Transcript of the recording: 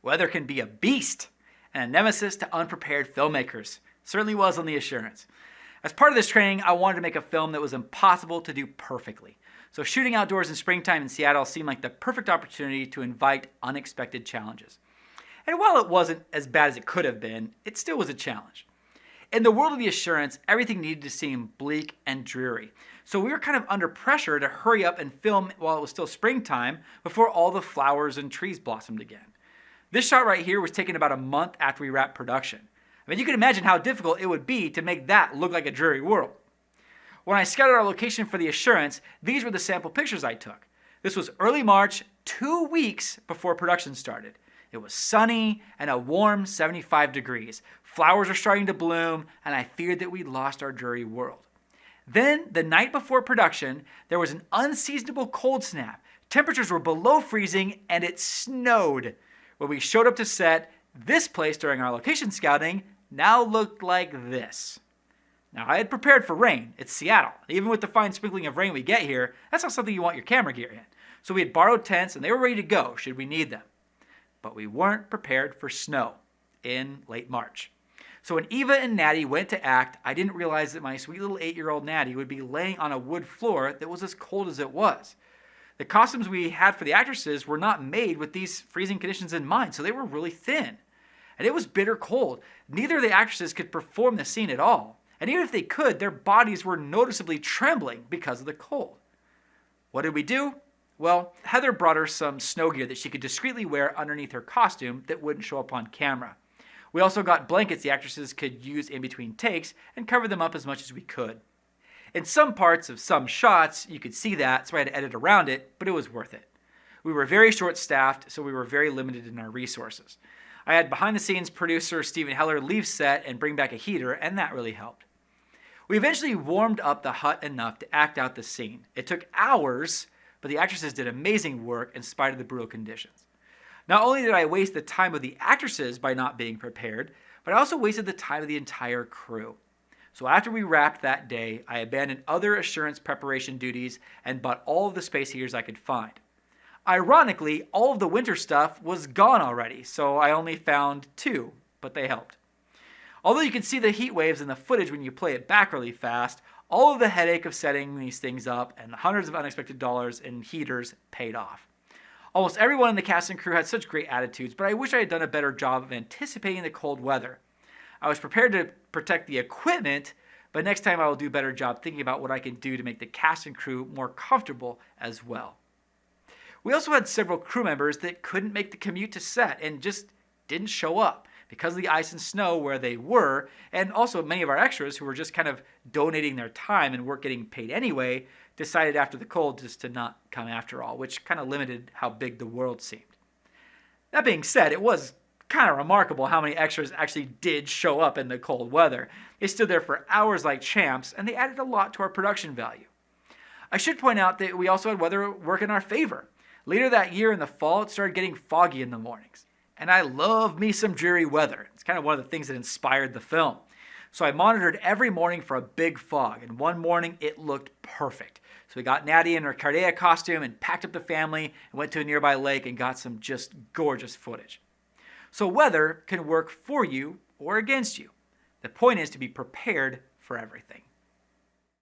Weather can be a beast and a nemesis to unprepared filmmakers. Certainly was on the Assurance. As part of this training, I wanted to make a film that was impossible to do perfectly. So shooting outdoors in springtime in Seattle seemed like the perfect opportunity to invite unexpected challenges. And while it wasn't as bad as it could have been, it still was a challenge. In the world of the Assurance, everything needed to seem bleak and dreary. So we were kind of under pressure to hurry up and film while it was still springtime before all the flowers and trees blossomed again. This shot right here was taken about a month after we wrapped production. I mean, you can imagine how difficult it would be to make that look like a dreary world. When I scouted our location for the Assurance, these were the sample pictures I took. This was early March, 2 weeks before production started. It was sunny and a warm 75 degrees. Flowers were starting to bloom, and I feared that we'd lost our dreary world. Then, the night before production, there was an unseasonable cold snap. Temperatures were below freezing, and it snowed. When we showed up to set, this place during our location scouting now looked like this. Now, I had prepared for rain. It's Seattle. Even with the fine sprinkling of rain we get here, that's not something you want your camera gear in. So we had borrowed tents, and they were ready to go should we need them. But we weren't prepared for snow in late March. So when Eva and Natty went to act, I didn't realize that my sweet little 8-year-old Natty would be laying on a wood floor that was as cold as it was. The costumes we had for the actresses were not made with these freezing conditions in mind, so they were really thin. And it was bitter cold. Neither of the actresses could perform the scene at all. And even if they could, their bodies were noticeably trembling because of the cold. What did we do? Well, Heather brought her some snow gear that she could discreetly wear underneath her costume that wouldn't show up on camera. We also got blankets the actresses could use in between takes and cover them up as much as we could. In some parts of some shots, you could see that, so I had to edit around it, but it was worth it. We were very short-staffed, so we were very limited in our resources. I had behind-the-scenes producer Stephen Heller leave set and bring back a heater, and that really helped. We eventually warmed up the hut enough to act out the scene. It took hours, but the actresses did amazing work in spite of the brutal conditions. Not only did I waste the time of the actresses by not being prepared, but I also wasted the time of the entire crew. So after we wrapped that day, I abandoned other Assurance preparation duties and bought all of the space heaters I could find. Ironically, all of the winter stuff was gone already, so I only found 2, but they helped. Although you can see the heat waves in the footage when you play it back really fast, all of the headache of setting these things up and the hundreds of unexpected dollars in heaters paid off. Almost everyone in the cast and crew had such great attitudes, but I wish I had done a better job of anticipating the cold weather. I was prepared to protect the equipment, but next time I will do a better job thinking about what I can do to make the cast and crew more comfortable as well. We also had several crew members that couldn't make the commute to set and just didn't show up because of the ice and snow where they were, and also many of our extras who were just kind of donating their time and weren't getting paid anyway decided after the cold just to not come after all, which kind of limited how big the world seemed. That being said, it was kind of remarkable how many extras actually did show up in the cold weather. They stood there for hours like champs, and they added a lot to our production value. I should point out that we also had weather work in our favor. Later that year in the fall, it started getting foggy in the mornings. And I love me some dreary weather. It's kind of one of the things that inspired the film. So I monitored every morning for a big fog, and one morning it looked perfect. So we got Natty in her Cardea costume and packed up the family and went to a nearby lake and got some just gorgeous footage. So weather can work for you or against you. The point is to be prepared for everything.